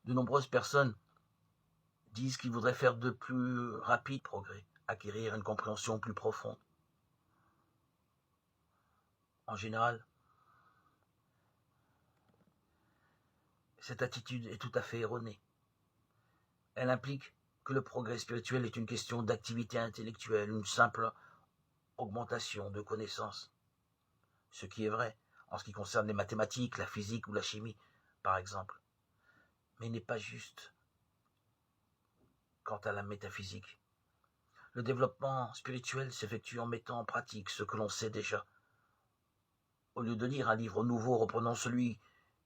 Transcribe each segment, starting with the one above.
De nombreuses personnes disent qu'ils voudraient faire de plus rapides progrès, acquérir une compréhension plus profonde. En général, cette attitude est tout à fait erronée. Elle implique que le progrès spirituel est une question d'activité intellectuelle, une simple augmentation de connaissances. Ce qui est vrai en ce qui concerne les mathématiques, la physique ou la chimie, par exemple, mais n'est pas juste quant à la métaphysique. Le développement spirituel s'effectue en mettant en pratique ce que l'on sait déjà. Au lieu de lire un livre nouveau, reprenons celui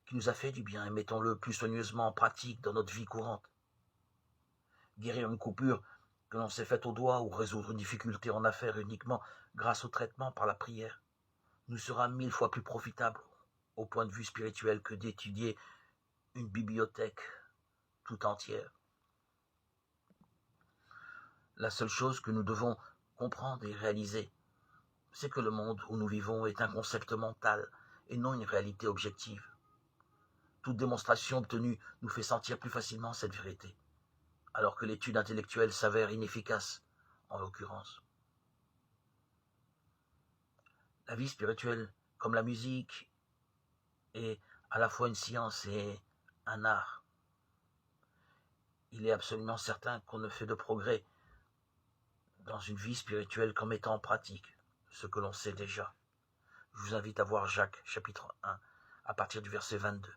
qui nous a fait du bien et mettons-le plus soigneusement en pratique dans notre vie courante. Guérir une coupure que l'on s'est faite au doigt ou résoudre une difficulté en affaires uniquement grâce au traitement par la prière nous sera 1000 fois plus profitable au point de vue spirituel que d'étudier une bibliothèque tout entière. La seule chose que nous devons comprendre et réaliser, c'est que le monde où nous vivons est un concept mental et non une réalité objective. Toute démonstration obtenue nous fait sentir plus facilement cette vérité, alors que l'étude intellectuelle s'avère inefficace, en l'occurrence. La vie spirituelle, comme la musique, est à la fois une science et un art. Il est absolument certain qu'on ne fait de progrès dans une vie spirituelle qu'en mettant en pratique ce que l'on sait déjà. Je vous invite à voir Jacques, chapitre 1, à partir du verset 22.